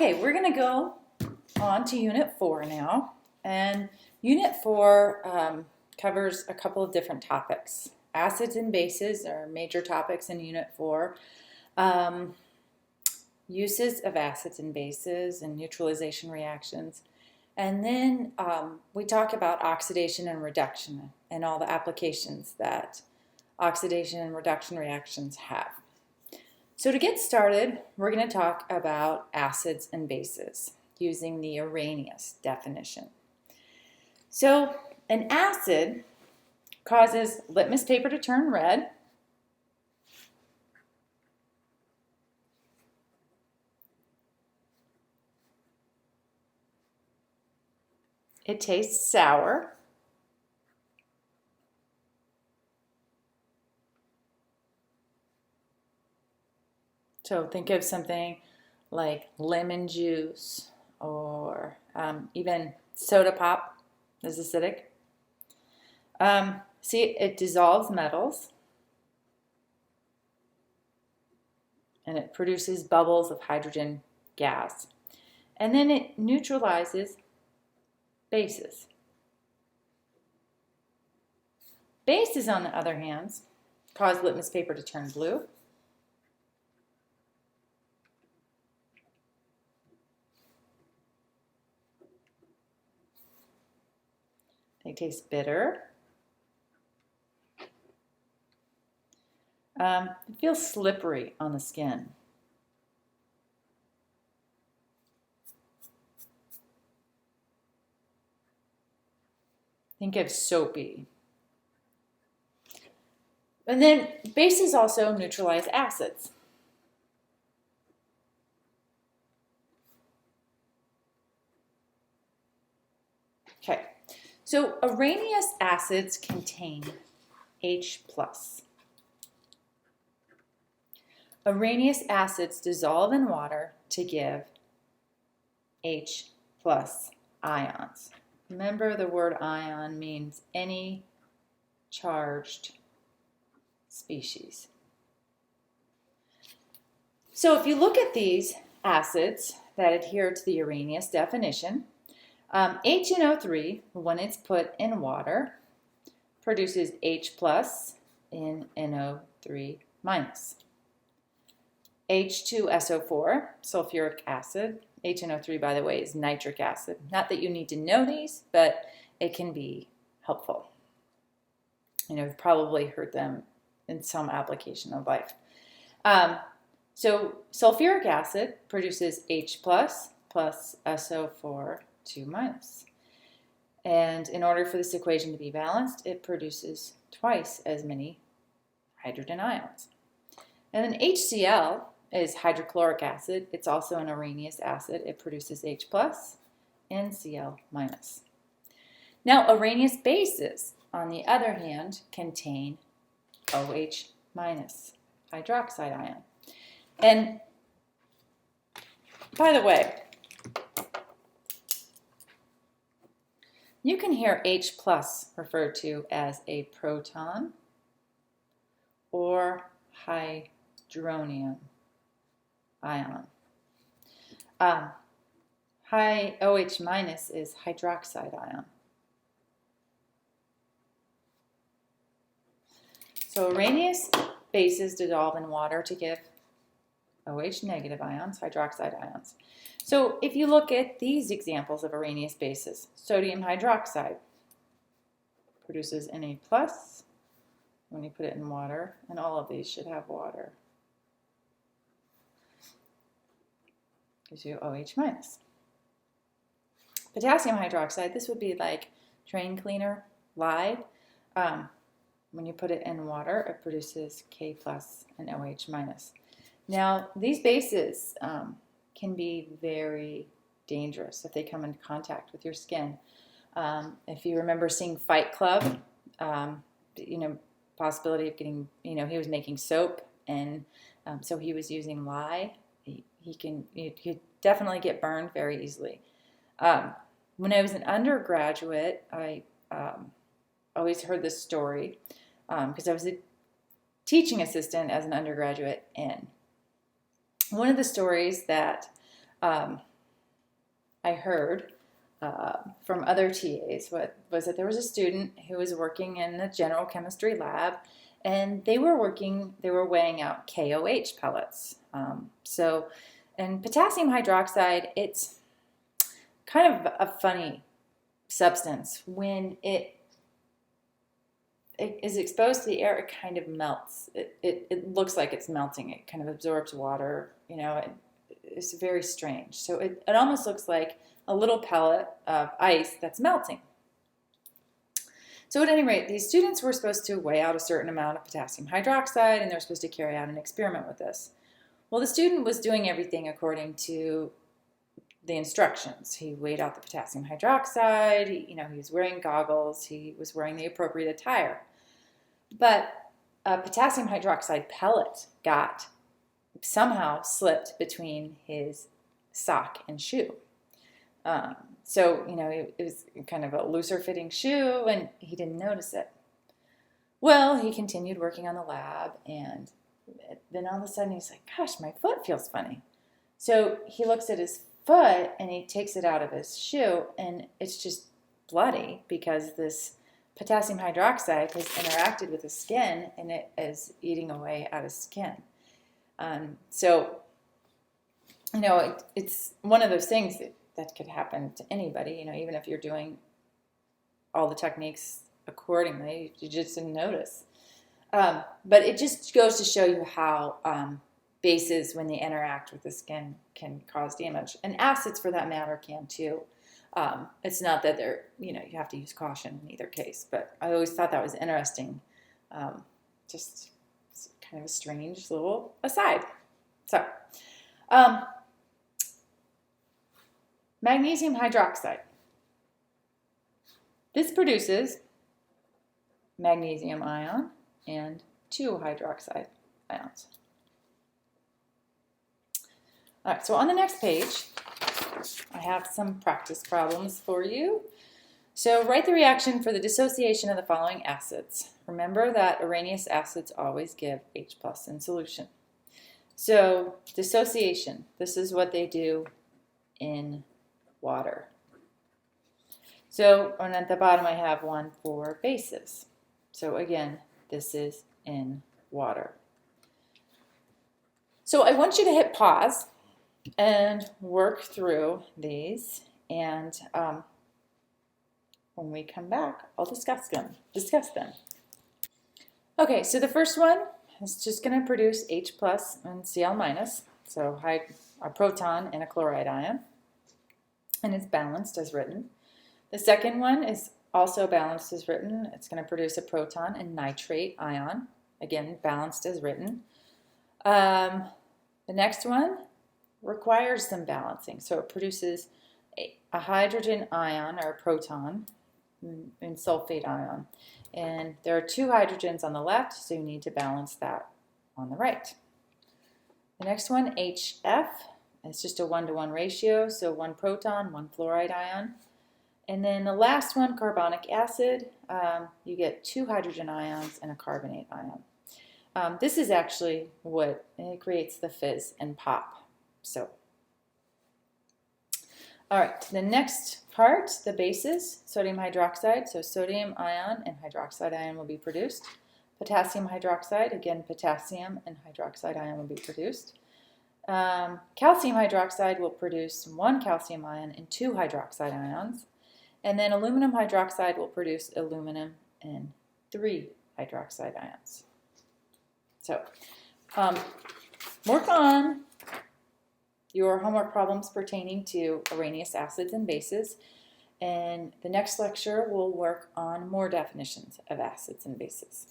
Okay, we're going to go on to Unit 4 now. And Unit 4 covers a couple of different topics. Acids and bases are major topics in Unit 4. Uses of acids and bases and neutralization reactions. And then we talk about oxidation and reduction and all the applications that oxidation and reduction reactions have. So to get started, we're going to talk about acids and bases using the Arrhenius definition. So an acid causes litmus paper to turn red. It tastes sour. So think of something like lemon juice or even soda pop is acidic. See, it dissolves metals and it produces bubbles of hydrogen gas. And then it neutralizes bases. Bases, on the other hand, cause litmus paper to turn blue. They taste bitter. It feels slippery on the skin. Think of soapy. And then bases also neutralize acids. Okay, so Arrhenius acids contain H+. Arrhenius acids dissolve in water to give H+ ions. Remember, the word ion means any charged species. So if you look at these acids that adhere to the Arrhenius definition, HNO3, when it's put in water, produces H+ in NO3-. H2SO4, sulfuric acid. HNO3, by the way, is nitric acid. Not that you need to know these, but it can be helpful. You've probably heard them in some application of life. So sulfuric acid produces H+ plus SO4 2-. And in order for this equation to be balanced, it produces twice as many hydrogen ions. And then HCl is hydrochloric acid. It's also an Arrhenius acid. It produces H+ and Cl-. Now, Arrhenius bases, on the other hand, contain OH-, hydroxide ion. And by the way, you can hear H+ referred to as a proton or hydronium ion. High OH- is hydroxide ion. So Arrhenius bases dissolve in water to give OH- ions, hydroxide ions. So if you look at these examples of Arrhenius bases, sodium hydroxide produces Na+ when you put it in water, and all of these should have water. Gives you OH-. Potassium hydroxide, this would be like drain cleaner, lye. When you put it in water, it produces K+ and OH-. Now, these bases can be very dangerous if they come in contact with your skin. If you remember seeing Fight Club, possibility of getting, he was making soap, and so he was using lye. He definitely get burned very easily. When I was an undergraduate, I always heard this story because I was a teaching assistant as an undergraduate, and one of the stories that I heard from other TAs was that there was a student who was working in the general chemistry lab, and they were weighing out KOH pellets. And potassium hydroxide, it's kind of a funny substance. When it is exposed to the air, it kind of melts. It looks like it's melting. It kind of absorbs water. It's very strange. So it almost looks like a little pellet of ice that's melting. So at any rate, these students were supposed to weigh out a certain amount of potassium hydroxide, and they're supposed to carry out an experiment with this. Well, the student was doing everything according to the instructions. He weighed out the potassium hydroxide, he was wearing goggles, he was wearing the appropriate attire. But a potassium hydroxide pellet somehow slipped between his sock and shoe. It was kind of a looser fitting shoe, and he didn't notice it. Well, he continued working on the lab, and then all of a sudden he's like, gosh, my foot feels funny. So he looks at his foot and he takes it out of his shoe, and it's just bloody because this potassium hydroxide has interacted with the skin, and it is eating away at his skin. It's one of those things that could happen to anybody, even if you're doing all the techniques accordingly, you just didn't notice. But it just goes to show you how bases, when they interact with the skin, can cause damage. And acids, for that matter, can too. It's not that you have to use caution in either case, but I always thought that was interesting. Just kind of a strange little aside. So, magnesium hydroxide. This produces magnesium ion and 2 hydroxide ions. All right, so on the next page, I have some practice problems for you. So write the reaction for the dissociation of the following acids. Remember that Arrhenius acids always give H+ in solution. So dissociation, this is what they do in water. So and at the bottom I have one for bases. So again, this is in water. So I want you to hit pause and work through these, and when we come back, I'll discuss them. Okay, so the first one is just going to produce H+ and Cl-, so a proton and a chloride ion, and it's balanced as written. The second one is also balanced as written. It's going to produce a proton and nitrate ion, again balanced as written. The next one requires some balancing, so it produces a hydrogen ion or a proton and sulfate ion, and there are 2 hydrogens on the left, so you need to balance that on the right. The next one, HF, it's just a 1-to-1 ratio, so 1 proton, 1 fluoride ion. And then the last one, carbonic acid, you get 2 hydrogen ions and a carbonate ion. This is actually what creates the fizz and pop. So, all right, the next part, the bases, sodium hydroxide, so sodium ion and hydroxide ion will be produced. Potassium hydroxide, again potassium and hydroxide ion will be produced. Calcium hydroxide will produce 1 calcium ion and 2 hydroxide ions. And then aluminum hydroxide will produce aluminum and 3 hydroxide ions. So, work on your homework problems pertaining to Arrhenius acids and bases. And the next lecture will work on more definitions of acids and bases.